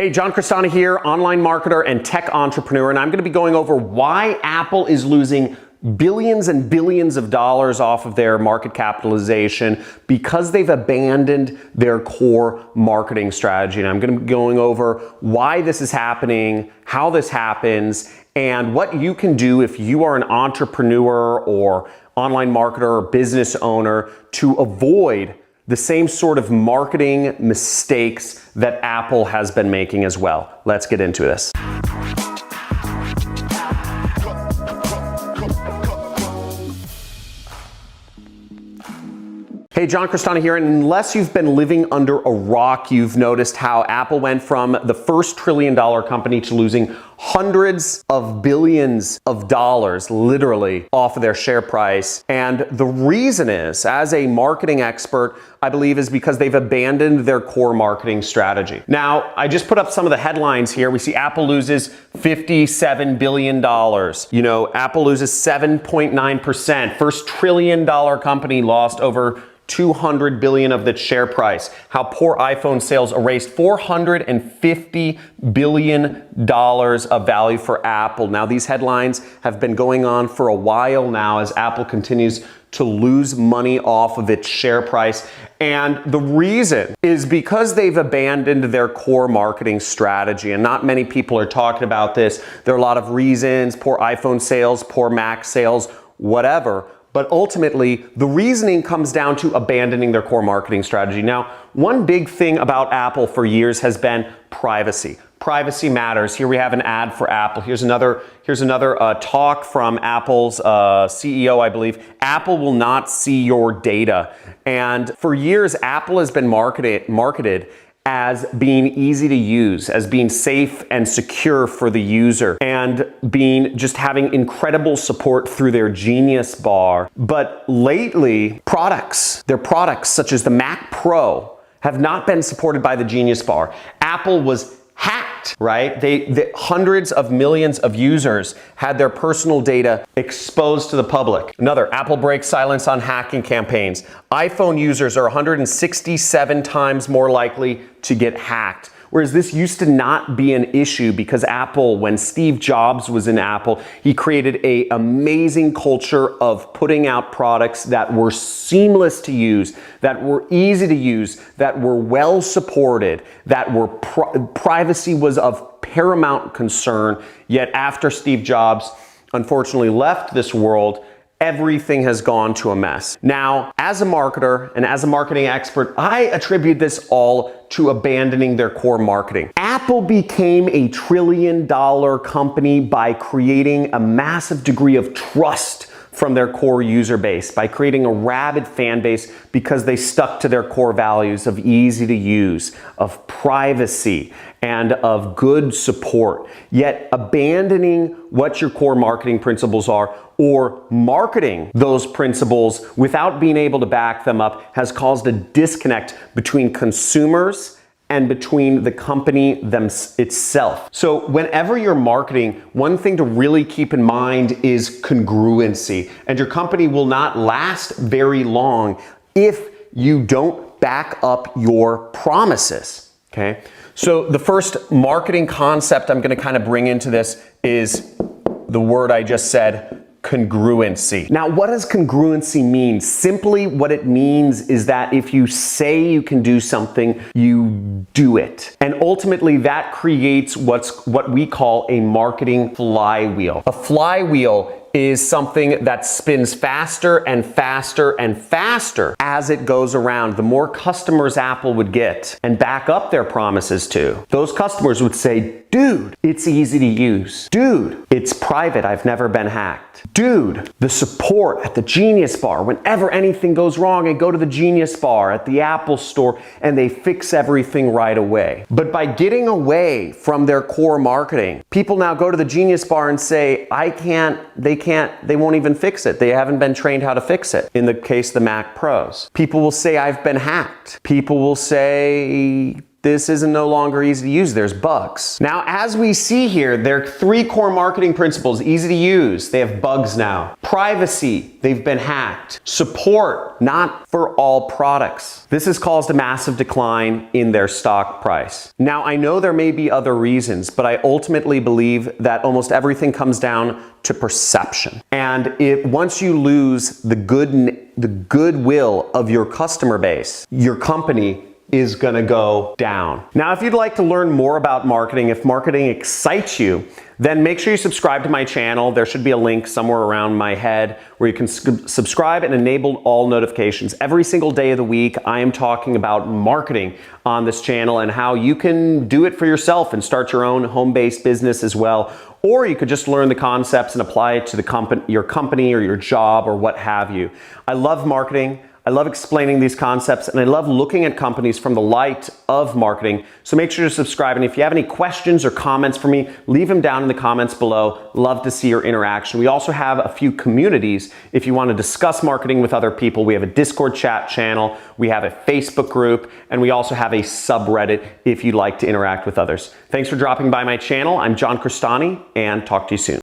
Hey, John Crestana here, online marketer and tech entrepreneur, and I'm going to be going over why Apple is losing billions and billions of dollars off of their market capitalization because they've abandoned their core marketing strategy. And I'm going to be going over why this is happening, how this happens, and what you can do if you are an entrepreneur or online marketer or business owner to avoid the same sort of marketing mistakes that Apple has been making as well. Let's get into this. Hey, John Crestana here, and unless you've been living under a rock, you've noticed how Apple went from the first trillion-dollar company to losing hundreds of billions of dollars, literally, off of their share price. And the reason is, as a marketing expert, I believe is because they've abandoned their core marketing strategy. Now, I just put up some of the headlines here. We see Apple loses $57 billion. You know, Apple loses 7.9%. First trillion-dollar company lost over $200 billion of the share price. How poor iPhone sales erased $450 billion of value for Apple. Now, these headlines have been going on for a while now as Apple continues to lose money off of its share price. And the reason is because they've abandoned their core marketing strategy. And not many people are talking about this. There are a lot of reasons: poor iPhone sales, poor Mac sales, whatever. But ultimately, the reasoning comes down to abandoning their core marketing strategy. Now, one big thing about Apple for years has been privacy. Privacy matters. Here we have an ad for Apple. Here's another talk from Apple's CEO, I believe. Apple will not see your data. And for years, Apple has been marketed as being easy to use, as being safe and secure for the user, and just having incredible support through their Genius Bar. But lately, their products such as the Mac Pro have not been supported by the Genius Bar. Apple was hacked, right? Hundreds of millions of users had their personal data exposed to the public. Another, Apple breaks silence on hacking campaigns. iPhone users are 167 times more likely to get hacked. Whereas this used to not be an issue because Apple, when Steve Jobs was in Apple, he created an amazing culture of putting out products that were seamless to use, that were easy to use, that were well supported, that were privacy was of paramount concern. Yet after Steve Jobs unfortunately left this world, everything has gone to a mess. Now, as a marketer and as a marketing expert, I attribute this all to abandoning their core marketing. Apple became a trillion-dollar company by creating a massive degree of trust from their core user base, by creating a rabid fan base because they stuck to their core values of easy to use, of privacy, and of good support. Yet abandoning what your core marketing principles are, or marketing those principles without being able to back them up, has caused a disconnect between consumers and between the company itself. So whenever you're marketing, one thing to really keep in mind is congruency. And your company will not last very long if you don't back up your promises, okay? So the first marketing concept I'm gonna kind of bring into this is the word I just said, congruency. Now, what does congruency mean? Simply what it means is that if you say you can do something, you do it. And ultimately that creates what we call a marketing flywheel. A flywheel is something that spins faster and faster and faster as it goes around. The more customers Apple would get and back up their promises to, those customers would say, dude, it's easy to use. Dude, it's private, I've never been hacked. Dude, the support at the Genius Bar, whenever anything goes wrong, I go to the Genius Bar at the Apple Store and they fix everything right away. But by getting away from their core marketing, people now go to the Genius Bar and say, they won't even fix it. They haven't been trained how to fix it. In the case of the Mac Pros, people will say, I've been hacked. People will say, this isn't no longer easy to use. There's bugs. Now, as we see here, there are 3 core marketing principles. Easy to use. They have bugs now. Privacy. They've been hacked. Support. Not for all products. This has caused a massive decline in their stock price. Now, I know there may be other reasons, but I ultimately believe that almost everything comes down to perception. And once you lose the goodwill of your customer base, your company is gonna go down. Now, if you'd like to learn more about marketing, if marketing excites you, then make sure you subscribe to my channel. There should be a link somewhere around my head where you can subscribe and enable all notifications. Every single day of the week, I am talking about marketing on this channel and how you can do it for yourself and start your own home-based business as well. Or you could just learn the concepts and apply it to your company or your job or what have you. I love marketing. I love explaining these concepts, and I love looking at companies from the light of marketing. So make sure to subscribe. And if you have any questions or comments for me, leave them down in the comments below. Love to see your interaction. We also have a few communities. If you want to discuss marketing with other people, we have a Discord chat channel, we have a Facebook group, and we also have a subreddit if you'd like to interact with others. Thanks for dropping by my channel. I'm John Crestani, and talk to you soon.